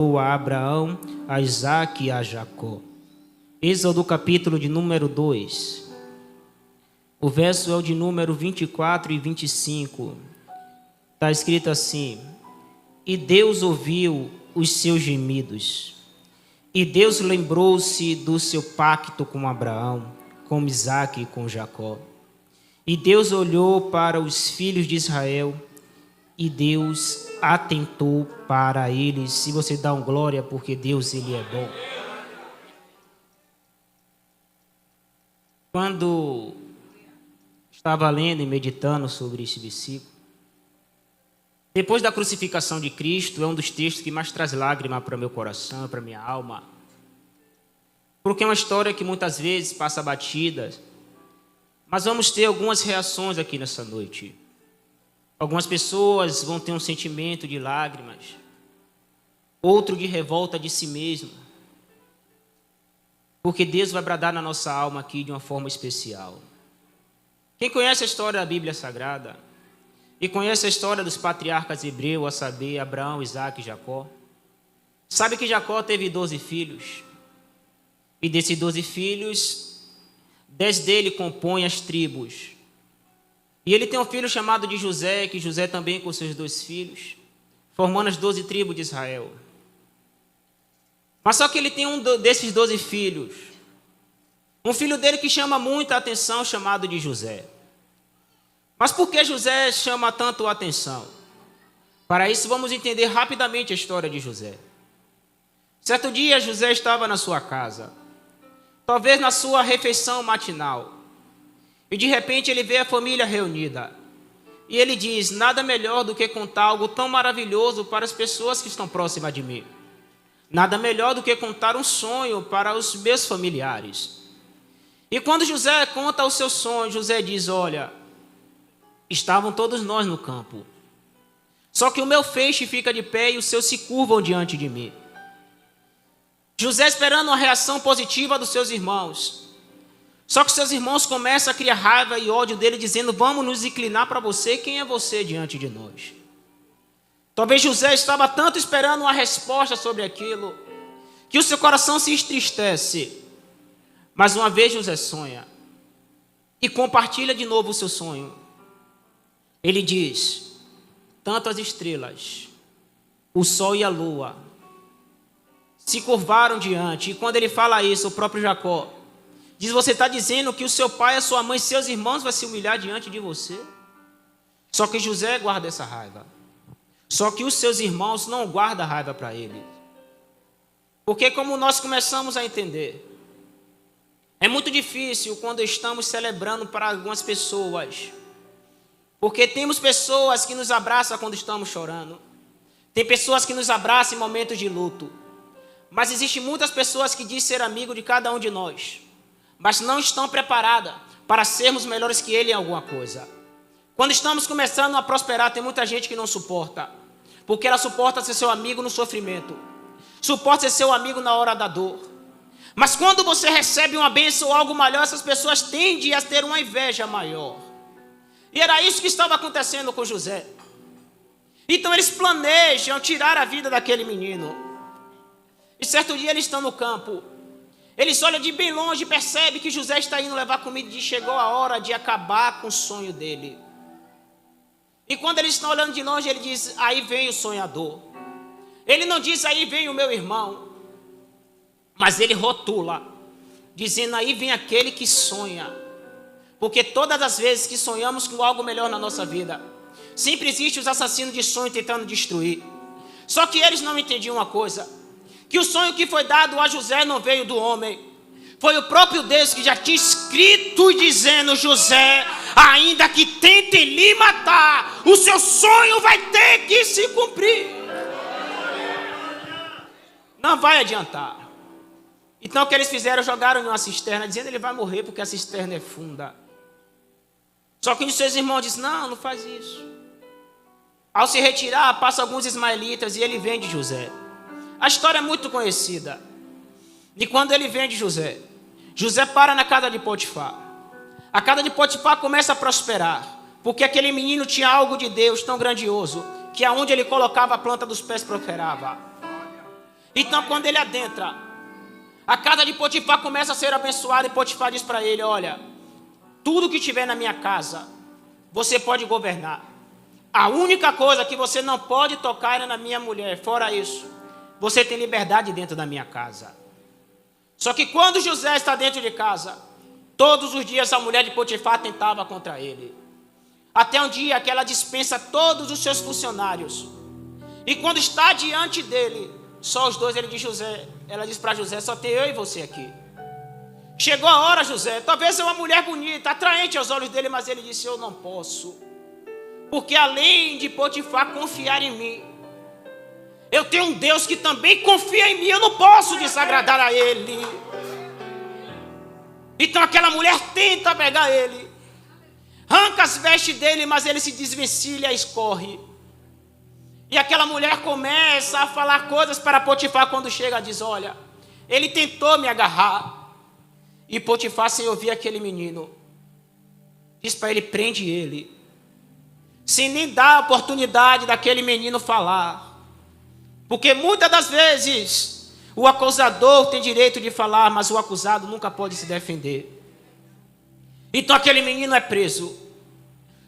a Abraão, a Isaque e a Jacó. Êxodo capítulo de número 2. O verso é o de número 24 e 25. Está escrito assim: E Deus ouviu os seus gemidos, e Deus lembrou-se do seu pacto com Abraão, com Isaque e com Jacó. E Deus olhou para os filhos de Israel, e Deus atentou para eles. Se você dá um glória, porque Deus, Ele é bom. Quando estava lendo e meditando sobre esse versículo, depois da crucificação de Cristo, é um dos textos que mais traz lágrima para o meu coração, para a minha alma. Porque é uma história que muitas vezes passa batida, mas vamos ter algumas reações aqui nessa noite. Algumas pessoas vão ter um sentimento de lágrimas, outro de revolta de si mesmo, porque Deus vai bradar na nossa alma aqui de uma forma especial. Quem conhece a história da Bíblia Sagrada e conhece a história dos patriarcas hebreus, a saber, Abraão, Isaque e Jacó, sabe que Jacó teve 12 filhos, e desses 12 filhos, 10 dele compõem as tribos. E ele tem um filho chamado de José, que José também com seus 2 filhos, formando as 12 tribos de Israel. Mas só que ele tem um desses 12 filhos, um filho dele que chama muita atenção, chamado de José. Mas por que José chama tanto a atenção? Para isso vamos entender rapidamente a história de José. Certo dia José estava na sua casa, talvez na sua refeição matinal, e de repente ele vê a família reunida. E ele diz: nada melhor do que contar algo tão maravilhoso para as pessoas que estão próximas de mim. Nada melhor do que contar um sonho para os meus familiares. E quando José conta o seu sonho, José diz: olha, estavam todos nós no campo. Só que o meu feixe fica de pé e os seus se curvam diante de mim. José esperando uma reação positiva dos seus irmãos. Só que seus irmãos começam a criar raiva e ódio dele, dizendo: vamos nos inclinar para você, quem é você diante de nós? Talvez José estava tanto esperando uma resposta sobre aquilo, que o seu coração se entristece. Mas uma vez José sonha, e compartilha de novo o seu sonho. Ele diz: tanto as estrelas, o sol e a lua se curvaram diante. E quando ele fala isso, o próprio Jacó diz: você está dizendo que o seu pai, a sua mãe, seus irmãos vão se humilhar diante de você? Só que José guarda essa raiva. Só que os seus irmãos não guardam raiva para ele. Porque como nós começamos a entender, é muito difícil quando estamos celebrando para algumas pessoas. Porque temos pessoas que nos abraçam quando estamos chorando. Tem pessoas que nos abraçam em momentos de luto. Mas existem muitas pessoas que dizem ser amigo de cada um de nós, mas não estão preparadas para sermos melhores que ele em alguma coisa. Quando estamos começando a prosperar, tem muita gente que não suporta, porque ela suporta ser seu amigo no sofrimento, suporta ser seu amigo na hora da dor. Mas quando você recebe uma bênção ou algo maior, essas pessoas tendem a ter uma inveja maior. E era isso que estava acontecendo com José. Então eles planejam tirar a vida daquele menino. E certo dia eles estão no campo. Eles olham de bem longe e percebem que José está indo levar comida e chegou a hora de acabar com o sonho dele. E quando eles estão olhando de longe, ele diz: aí vem o sonhador. Ele não diz: aí vem o meu irmão. Mas ele rotula, dizendo: aí vem aquele que sonha. Porque todas as vezes que sonhamos com algo melhor na nossa vida, sempre existem os assassinos de sonho tentando destruir. Só que eles não entendiam uma coisa: que o sonho que foi dado a José não veio do homem. Foi o próprio Deus que já tinha escrito dizendo: José, ainda que tentem lhe matar, o seu sonho vai ter que se cumprir. Não vai adiantar. Então o que eles fizeram? Jogaram em uma cisterna, dizendo: ele vai morrer porque a cisterna é funda. Só que os seus irmãos dizem: não, não faz isso. Ao se retirar, passa alguns ismaelitas e ele vende José. A história é muito conhecida. E quando ele vende José, José para na casa de Potifar. A casa de Potifar começa a prosperar, porque aquele menino tinha algo de Deus tão grandioso, que aonde ele colocava a planta dos pés prosperava. Então, quando ele adentra, a casa de Potifar começa a ser abençoada e Potifar diz para ele: olha, tudo que tiver na minha casa, você pode governar. A única coisa que você não pode tocar é na minha mulher. Fora isso, você tem liberdade dentro da minha casa. Só que quando José está dentro de casa, todos os dias a mulher de Potifar tentava contra ele. Até um dia que ela dispensa todos os seus funcionários. E quando está diante dele, só os dois, ela diz para José: só tem eu e você aqui. Chegou a hora, José, talvez seja uma mulher bonita, atraente aos olhos dele, mas ele disse: eu não posso. Porque além de Potifar confiar em mim, eu tenho um Deus que também confia em mim, eu não posso desagradar a ele. Então aquela mulher tenta pegar ele, arranca as vestes dele, mas ele se desvencilha e escorre. E aquela mulher começa a falar coisas para Potifar. Quando chega, diz: olha, ele tentou me agarrar. E Potifar, sem ouvir aquele menino, diz para ele: prende ele, sem nem dar a oportunidade daquele menino falar. Porque muitas das vezes o acusador tem direito de falar, mas o acusado nunca pode se defender. Então aquele menino é preso.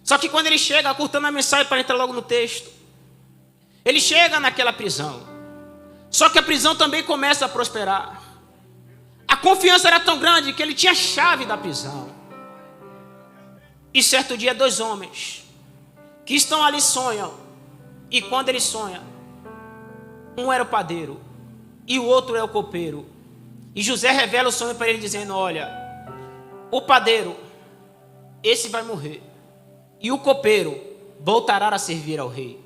Só que quando ele chega, cortando a mensagem para entrar logo no texto, ele chega naquela prisão. Só que a prisão também começa a prosperar. A confiança era tão grande que ele tinha a chave da prisão. E certo dia, dois homens que estão ali sonham. E quando eles sonham, um era o padeiro e o outro é o copeiro. E José revela o sonho para ele, dizendo: olha, o padeiro, esse vai morrer, e o copeiro voltará a servir ao rei.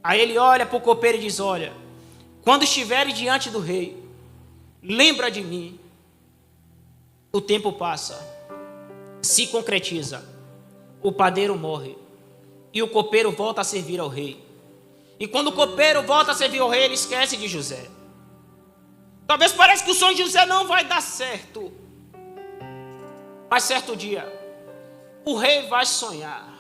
Aí ele olha para o copeiro e diz: olha, quando estiveres diante do rei, lembra de mim. O tempo passa, se concretiza, o padeiro morre e o copeiro volta a servir ao rei. E quando o copeiro volta a servir ao rei, ele esquece de José. Talvez pareça que o sonho de José não vai dar certo, mas certo dia o rei vai sonhar.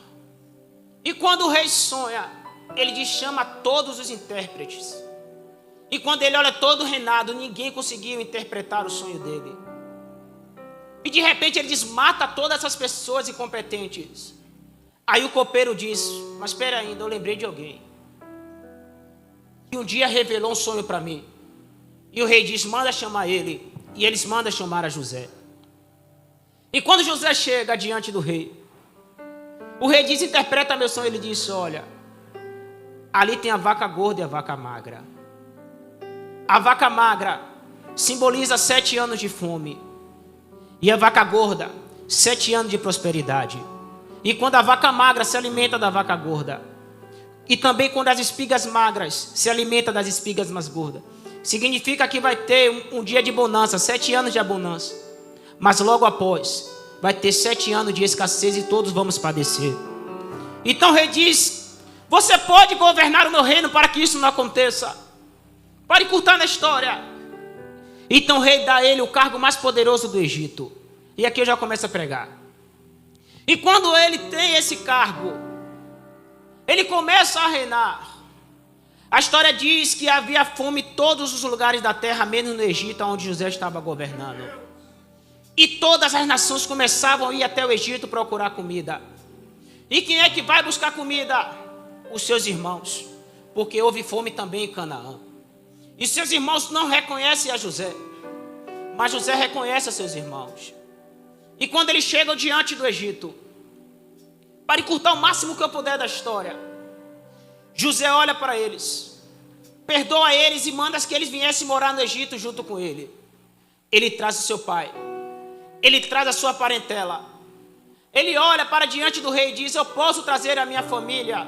E quando o rei sonha, ele chama todos os intérpretes. E quando ele olha todo o reinado, ninguém conseguiu interpretar o sonho dele. E de repente ele diz: mata todas essas pessoas incompetentes. Aí o copeiro diz: mas espera ainda, eu lembrei de alguém que um dia revelou um sonho para mim. E o rei diz: manda chamar ele. E eles mandam chamar a José. E quando José chega diante do rei, o rei diz: interpreta meu sonho. Ele disse: olha, ali tem a vaca gorda e a vaca magra. A vaca magra simboliza 7 anos de fome. E a vaca gorda, 7 anos de prosperidade. E quando a vaca magra se alimenta da vaca gorda, e também quando as espigas magras se alimentam das espigas mais gordas, significa que vai ter um dia de bonança, 7 anos de abundância. Mas logo após, vai ter 7 anos de escassez e todos vamos padecer. Então o rei diz: você pode governar o meu reino para que isso não aconteça. Pare encurtar na história. Então o rei dá a ele o cargo mais poderoso do Egito. E aqui eu já começo a pregar. E quando ele tem esse cargo, ele começa a reinar. A história diz que havia fome em todos os lugares da terra, menos no Egito, onde José estava governando. E todas as nações começavam a ir até o Egito procurar comida. E quem é que vai buscar comida? Os seus irmãos. Porque houve fome também em Canaã. E seus irmãos não reconhecem a José, mas José reconhece a seus irmãos. E quando eles chegam diante do Egito, para encurtar o máximo que eu puder da história, José olha para eles, perdoa eles e manda que eles viessem morar no Egito junto com ele. Ele traz o seu pai, ele traz a sua parentela. Ele olha para diante do rei e diz: eu posso trazer a minha família.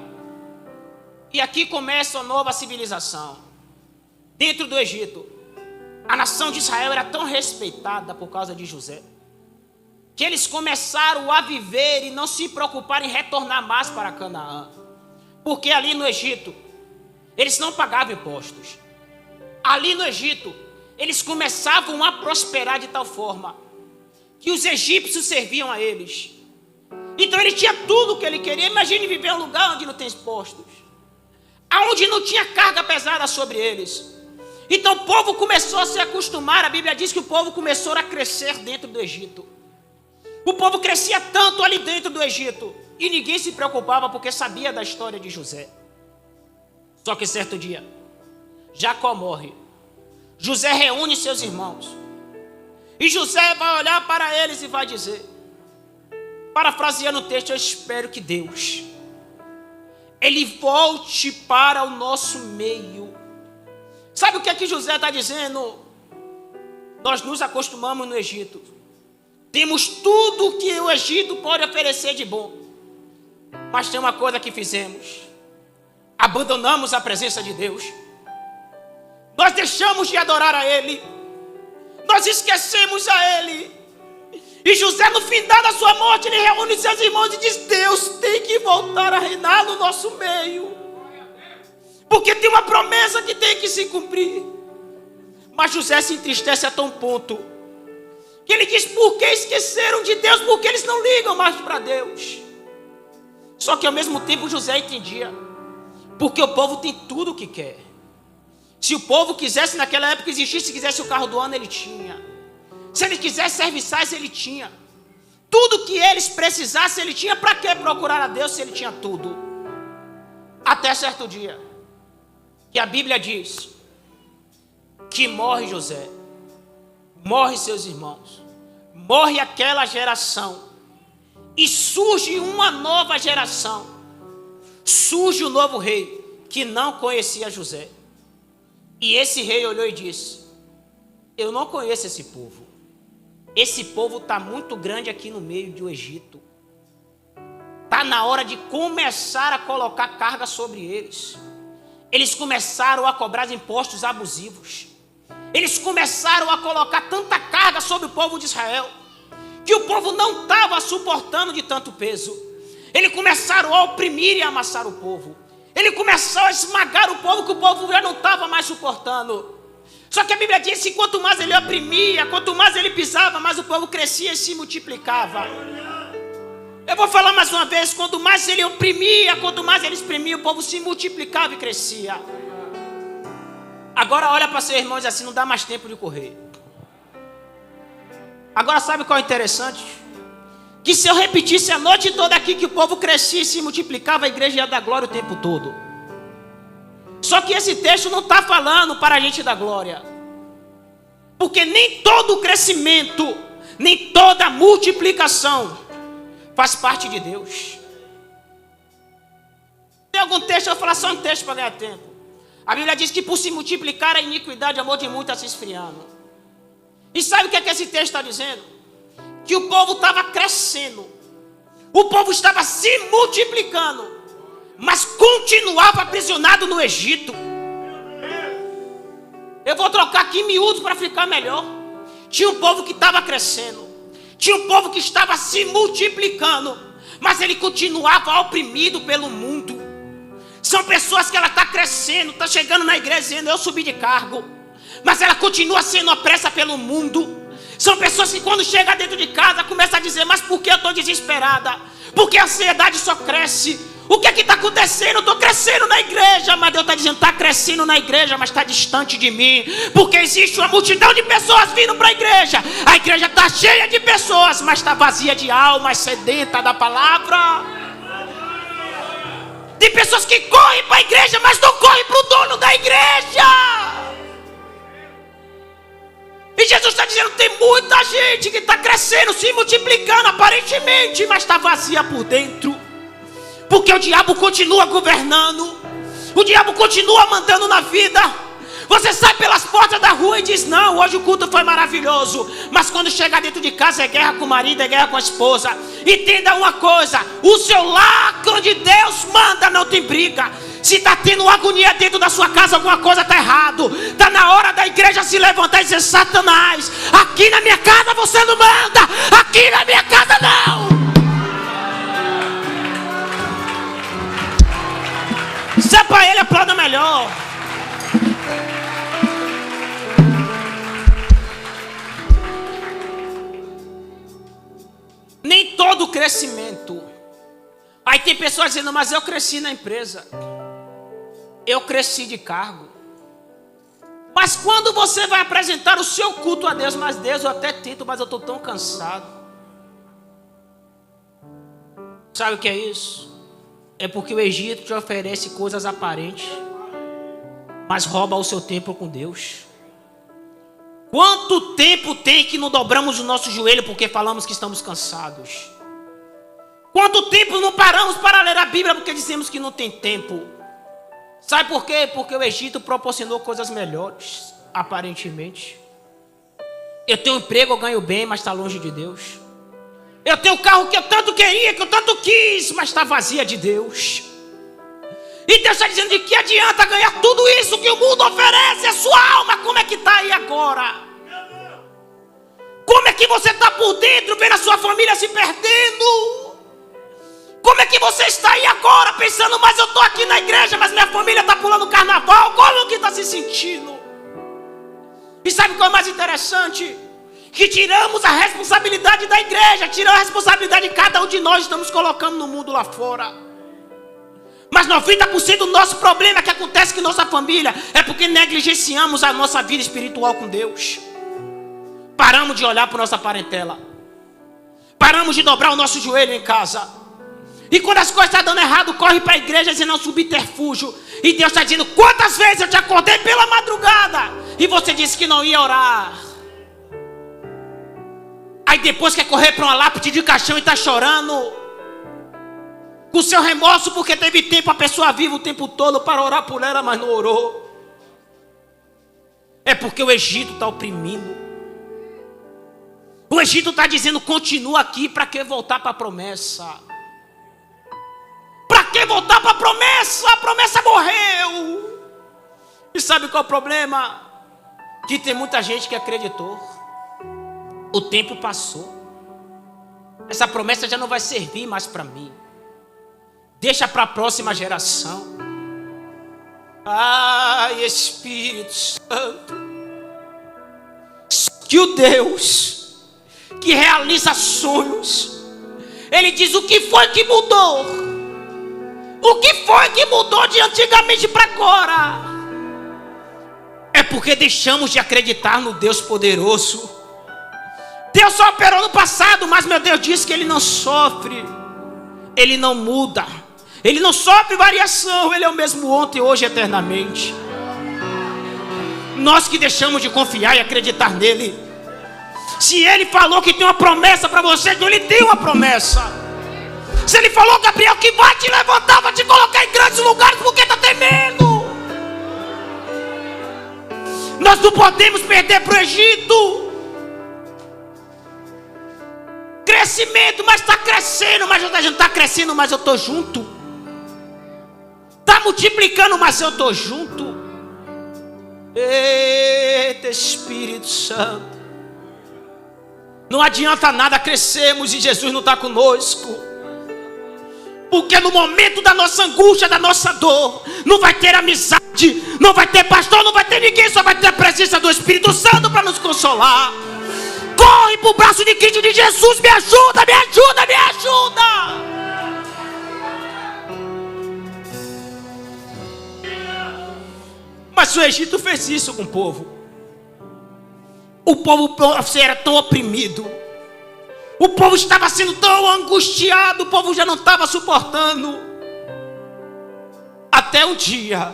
E aqui começa uma nova civilização. Dentro do Egito, a nação de Israel era tão respeitada por causa de José, que eles começaram a viver e não se preocupar em retornar mais para Canaã. Porque ali no Egito, eles não pagavam impostos. Ali no Egito, eles começavam a prosperar de tal forma que os egípcios serviam a eles. Então ele tinha tudo o que ele queria. Imagine viver em um lugar onde não tem impostos, aonde não tinha carga pesada sobre eles. Então o povo começou a se acostumar. A Bíblia diz que o povo começou a crescer dentro do Egito. O povo crescia tanto ali dentro do Egito. E ninguém se preocupava porque sabia da história de José. Só que certo dia, Jacó morre. José reúne seus irmãos. E José vai olhar para eles e vai dizer, parafraseando o texto, eu espero que Deus, Ele volte para o nosso meio. Sabe o que é que José está dizendo? Nós nos acostumamos no Egito. Temos tudo que o Egito pode oferecer de bom. Mas tem uma coisa que fizemos. Abandonamos a presença de Deus. Nós deixamos de adorar a Ele. Nós esquecemos a Ele. E José, no final da sua morte, ele reúne seus irmãos e diz, Deus tem que voltar a reinar no nosso meio. Porque tem uma promessa que tem que se cumprir. Mas José se entristece a tal ponto que ele diz, por que esqueceram de Deus? Porque eles não ligam mais para Deus. Só que ao mesmo tempo José entendia, porque o povo tem tudo o que quer. Se o povo quisesse naquela época existir, se quisesse o carro do ano, ele tinha. Se ele quisesse serviçais, ele tinha. Tudo que eles precisassem, ele tinha. Para que procurar a Deus se ele tinha tudo? Até certo dia, que a Bíblia diz que morre José, morre seus irmãos, morre aquela geração, e surge uma nova geração. Surge o novo rei, que não conhecia José. E esse rei olhou e disse, eu não conheço esse povo. Esse povo está muito grande aqui no meio do Egito. Está na hora de começar a colocar carga sobre eles. Eles começaram a cobrar impostos abusivos. Eles começaram a colocar tanta carga sobre o povo de Israel, que o povo não estava suportando de tanto peso. Eles começaram a oprimir e amassar o povo. Ele começou a esmagar o povo, que o povo já não estava mais suportando. Só que a Bíblia diz que quanto mais ele oprimia, quanto mais ele pisava, mais o povo crescia e se multiplicava. Eu vou falar mais uma vez, quanto mais ele oprimia, quanto mais ele exprimia, o povo se multiplicava e crescia. Agora olha para seu irmão e diz assim, não dá mais tempo de correr. Agora sabe qual é o interessante? Que se eu repetisse a noite toda aqui que o povo crescia e se multiplicava, a igreja ia dar glória o tempo todo. Só que esse texto não está falando para a gente dar glória. Porque nem todo crescimento, nem toda multiplicação faz parte de Deus. Tem algum texto, eu vou falar só um texto para ganhar tempo. A Bíblia diz que por se multiplicar a iniquidade, o amor de muitos está se esfriando. E sabe o que é que esse texto está dizendo? Que o povo estava crescendo, o povo estava se multiplicando, mas continuava aprisionado no Egito. Eu vou trocar aqui em miúdos para ficar melhor. Tinha um povo que estava crescendo, tinha um povo que estava se multiplicando, mas ele continuava oprimido pelo mundo. São pessoas que ela está crescendo, está chegando na igreja dizendo, eu subi de cargo, mas ela continua sendo opressa pelo mundo. São pessoas que quando chega dentro de casa começam a dizer, mas por que eu estou desesperada? Porque a ansiedade só cresce. O que é que está acontecendo? Eu estou crescendo na igreja, mas Deus está dizendo, está crescendo na igreja, mas está distante de mim. Porque existe uma multidão de pessoas vindo para a igreja está cheia de pessoas, mas está vazia de alma, sedenta da palavra. Tem pessoas que correm para a igreja, mas não correm para o dono da igreja. E Jesus está dizendo, tem muita gente que está crescendo, se multiplicando aparentemente, mas está vazia por dentro. Porque o diabo continua governando, o diabo continua mandando na vida. Você sai pelas portas da rua e diz, não, hoje o culto foi maravilhoso. Mas quando chega dentro de casa é guerra com o marido, é guerra com a esposa. Entenda uma coisa, o seu lar onde Deus manda não tem briga. Se está tendo agonia dentro da sua casa, alguma coisa está errado. Está na hora da igreja se levantar e dizer, Satanás, aqui na minha casa você não manda, aqui na minha casa não. Se é para ele, aplauda melhor. Nem todo crescimento. Aí tem pessoas dizendo, mas eu cresci na empresa, eu cresci de cargo, Mas quando você vai apresentar o seu culto a Deus, mas Deus, eu até tento, mas eu estou tão cansado. Sabe o que é isso? É porque o Egito te oferece coisas aparentes, mas rouba o seu tempo com Deus. Quanto tempo tem que não dobramos o nosso joelho porque falamos que estamos cansados? Quanto tempo não paramos para ler a Bíblia porque dizemos que não tem tempo? Sabe por quê? Porque o Egito proporcionou coisas melhores, aparentemente. Eu tenho um emprego, eu ganho bem, mas está longe de Deus. Eu tenho um carro que eu tanto queria, que eu tanto quis, mas está vazia de Deus. E Deus está dizendo: de que adianta ganhar tudo isso que o mundo oferece? A sua alma, como é que está aí agora? Como é que você está por dentro, vendo a sua família se perdendo? Como é que você está aí agora, pensando: mas eu estou aqui na igreja, mas minha família está pulando carnaval? Como que está se sentindo? E sabe o que é mais interessante? Que tiramos a responsabilidade da igreja, tiramos a responsabilidade de cada um de nós, estamos colocando no mundo lá fora. Mas 90% do nosso problema que acontece com nossa família é porque negligenciamos a nossa vida espiritual com Deus. Paramos de olhar para nossa parentela. Paramos de dobrar o nosso joelho em casa. E quando as coisas estão dando errado, corre para a igreja dizendo: é um subterfúgio. E Deus está dizendo: quantas vezes eu te acordei pela madrugada e você disse que não ia orar. Aí depois quer correr para uma lápide de caixão e está chorando, com seu remorso porque teve tempo, a pessoa viva o tempo todo para orar por ela, mas não orou. É porque o Egito está oprimindo. O Egito está dizendo: continua aqui, para que voltar para a promessa? Para que voltar para a promessa? A promessa morreu. E sabe qual é o problema? Que tem muita gente que acreditou. O tempo passou. Essa promessa já não vai servir mais para mim. Deixa para a próxima geração. Ai, Espírito Santo. Que o Deus que realiza sonhos, Ele diz: o que foi que mudou? O que foi que mudou de antigamente para agora? É porque deixamos de acreditar no Deus poderoso. Deus só operou no passado, mas meu Deus diz que Ele não sofre, Ele não muda, Ele não sofre variação, Ele é o mesmo ontem, hoje e eternamente. Nós que deixamos de confiar e acreditar nele. Se Ele falou que tem uma promessa para você, então Ele tem uma promessa. Se Ele falou, Gabriel, que vai te levantar, vai te colocar em grandes lugares, por que está temendo? Nós não podemos perder para o Egito. Crescimento, mas está crescendo, mas a gente está crescendo, mas eu estou junto. Está multiplicando, mas eu estou junto. Eita, Espírito Santo. Não adianta nada crescermos e Jesus não está conosco. Porque no momento da nossa angústia, da nossa dor, não vai ter amizade, não vai ter pastor, não vai ter ninguém, só vai ter a presença do Espírito Santo para nos consolar. Corre para o braço de Cristo, de Jesus: me ajuda, me ajuda, me ajuda. Mas o Egito fez isso com o povo. O povo era tão oprimido, o povo estava sendo tão angustiado, o povo já não estava suportando. Até um dia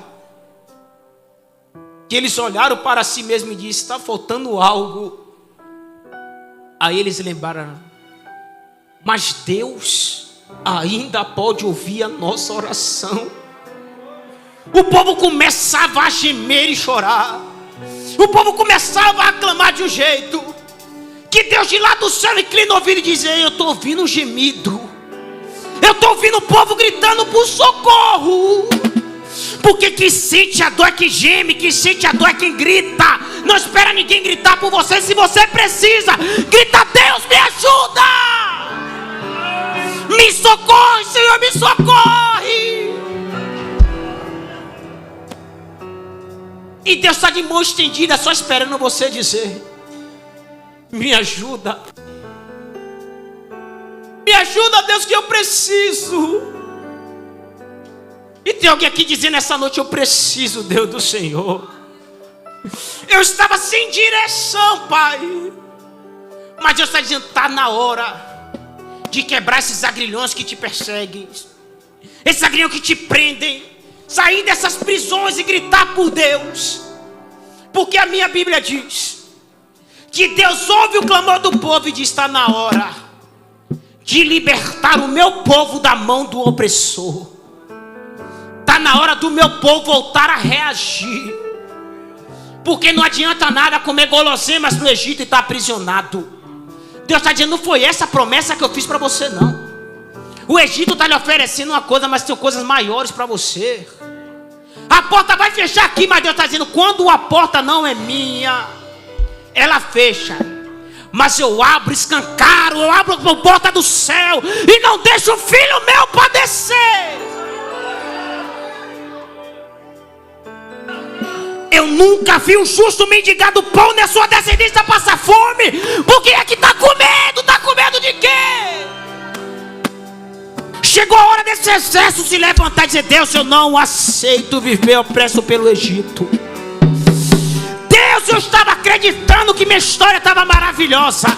que eles olharam para si mesmos e disseram: está faltando algo. Aí eles lembraram: mas Deus ainda pode ouvir a nossa oração. O povo começava a gemer e chorar. O povo começava a clamar de um jeito que Deus de lá do céu inclina o ouvido e diz: eu estou ouvindo um gemido. Eu estou ouvindo o povo gritando por socorro. Porque quem sente a dor é quem geme, quem sente a dor é quem grita. Não espera ninguém gritar por você. Se você precisa, grita: Deus, me ajuda, me socorre, Senhor, me socorre. E Deus está de mão estendida, só esperando você dizer: me ajuda. Me ajuda, Deus, que eu preciso. E tem alguém aqui dizendo essa noite: eu preciso, Deus do Senhor. Eu estava sem direção, Pai. Mas Deus está dizendo, está na hora de quebrar esses agrilhões que te perseguem, esses agrilhões que te prendem, sair dessas prisões e gritar por Deus. Porque a minha Bíblia diz que Deus ouve o clamor do povo e diz, está na hora de libertar o meu povo da mão do opressor. Está na hora do meu povo voltar a reagir. Porque não adianta nada comer guloseimas no Egito e estar aprisionado. Deus está dizendo, não foi essa a promessa que eu fiz para você, não. O Egito está lhe oferecendo uma coisa, mas tem coisas maiores para você. A porta vai fechar aqui, mas Deus está dizendo, quando a porta não é minha, ela fecha. Mas eu abro, escancaro, eu abro a porta do céu e não deixo o filho meu padecer. Eu nunca vi um justo mendigar do pão, nem a sua descendência passar fome. Por que é que está com medo? Está com medo de quê? Chegou a hora desse exército se levantar e dizer, Deus, eu não aceito viver opresso pelo Egito. Deus, eu estava acreditando que minha história estava maravilhosa,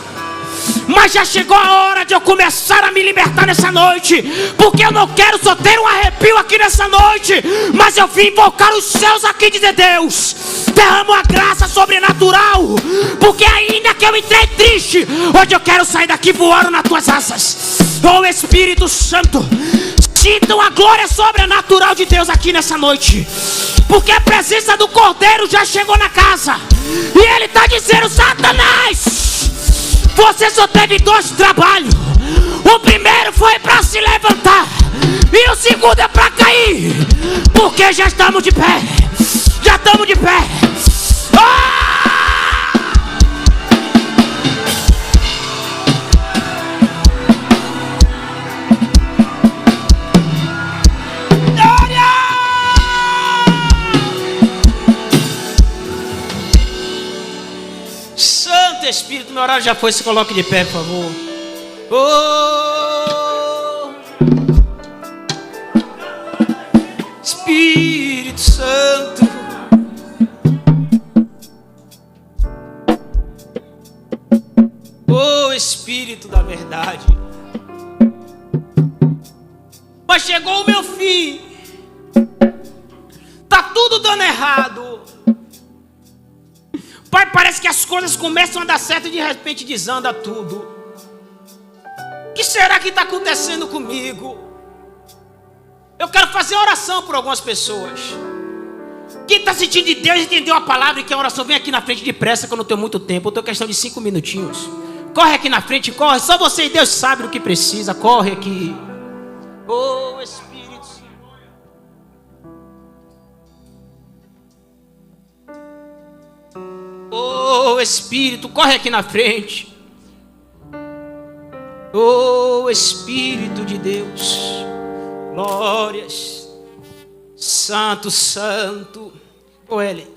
mas já chegou a hora de eu começar a me libertar nessa noite. Porque eu não quero só ter um arrepio aqui nessa noite, mas eu vim invocar os céus aqui e dizer, Deus, derrama uma graça sobrenatural. Porque ainda que eu entrei triste, hoje eu quero sair daqui voando nas tuas asas. Oh Espírito Santo, sintam a glória sobrenatural de Deus aqui nessa noite. Porque a presença do Cordeiro já chegou na casa. E ele está dizendo, Satanás, você só teve 2 trabalhos. O primeiro foi para se levantar e o segundo é para cair. Porque já estamos de pé. Já estamos de pé. Santo Espírito, meu horário já foi, se coloque de pé, por favor. Oh, Espírito Santo, oh Espírito da verdade. Mas chegou o meu fim. Tá tudo dando errado. Pai, parece que as coisas começam a dar certo e de repente desanda tudo. O que será que está acontecendo comigo? Eu quero fazer oração por algumas pessoas. Quem está sentindo de Deus entendeu a palavra e quer oração, vem aqui na frente depressa que eu não tenho muito tempo. Eu tenho questão de 5 minutinhos. Corre aqui na frente, corre. Só você e Deus sabe o que precisa. Corre aqui. Oh Espírito. Oh Espírito, corre aqui na frente. Oh Espírito de Deus, glórias, Santo, Santo. Oh Ellen,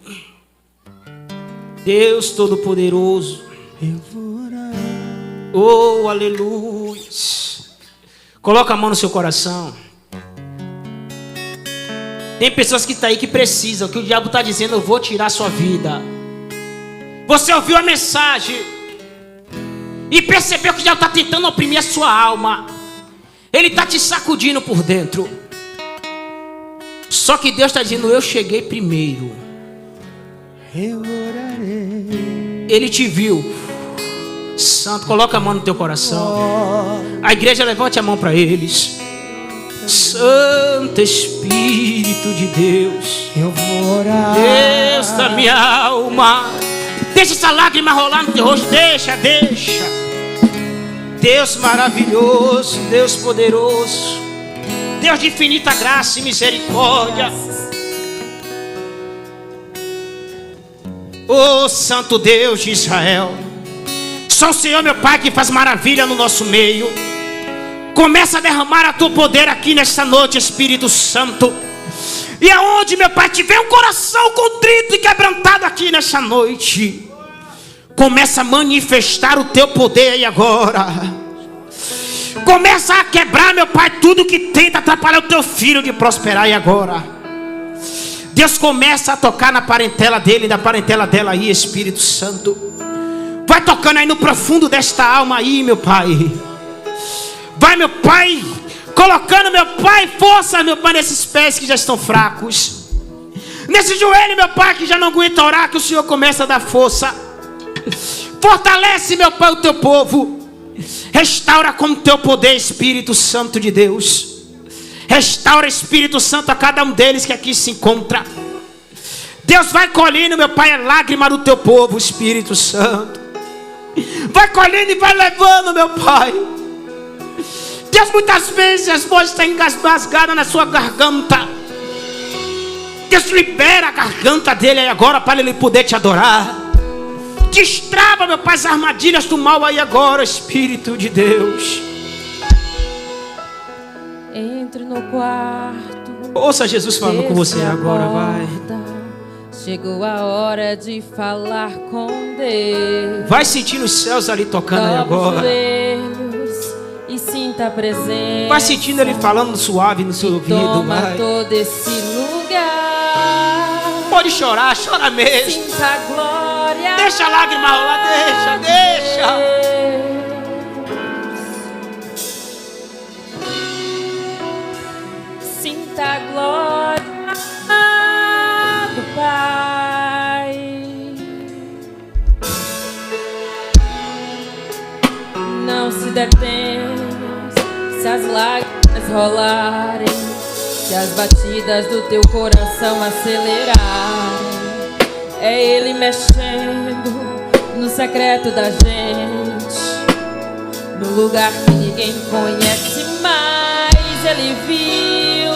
Deus Todo-Poderoso. Oh aleluia. Coloca a mão no seu coração. Tem pessoas que estão aí que precisam, que o diabo está dizendo, eu vou tirar a sua vida. Você ouviu a mensagem e percebeu que já está tentando oprimir a sua alma. Ele está te sacudindo por dentro. Só que Deus está dizendo, eu cheguei primeiro. Eu orarei. Ele te viu. Santo, coloca a mão no teu coração. A igreja, levante a mão para eles. Santo Espírito de Deus, eu vou orar. Deus da minha alma, deixa essa lágrima rolar no teu rosto. Deixa. Deus maravilhoso, Deus poderoso, Deus de infinita graça e misericórdia. Oh Santo Deus de Israel, só o Senhor, meu Pai, que faz maravilha no nosso meio. Começa a derramar a teu poder aqui nesta noite, Espírito Santo. E aonde, meu Pai, tiver um coração contrito e quebrantado aqui nesta noite, começa a manifestar o teu poder aí agora. Começa a quebrar, meu Pai, tudo que tenta atrapalhar o teu filho de prosperar aí agora. Deus começa a tocar na parentela dele, na parentela dela aí, Espírito Santo. Vai tocando aí no profundo desta alma aí, meu Pai. Vai, meu Pai, colocando, meu Pai, força, meu Pai, nesses pés que já estão fracos. Nesse joelho, meu Pai, que já não aguenta orar, que o Senhor começa a dar força. Fortalece, meu Pai, o teu povo. Restaura com o teu poder, Espírito Santo de Deus. Restaura, Espírito Santo, a cada um deles que aqui se encontra. Deus vai colhendo, meu Pai, a lágrima do teu povo, Espírito Santo. Vai colhendo e vai levando, meu Pai. Deus, muitas vezes as vozes estão engasgadas na sua garganta. Deus, libera a garganta dele aí agora para ele poder te adorar. Destrava, meu Pai, as armadilhas do mal aí agora, Espírito de Deus. Entre no quarto. Ouça Jesus falando com você agora, vai. Chegou a hora de falar com Deus. Vai sentindo os céus ali tocando aí agora. E sinta a presença. Vai sentindo ele falando suave no seu ouvido. Toma vai. todo esse lugar. Pode chorar, chora mesmo. Sinta a glória. Deixa a lágrima rolar, deixa. Sinta a glória do Pai. Não se detenha, se as lágrimas rolarem, se as batidas do teu coração acelerarem. É Ele mexendo no secreto da gente, no lugar que ninguém conhece, mas Ele viu.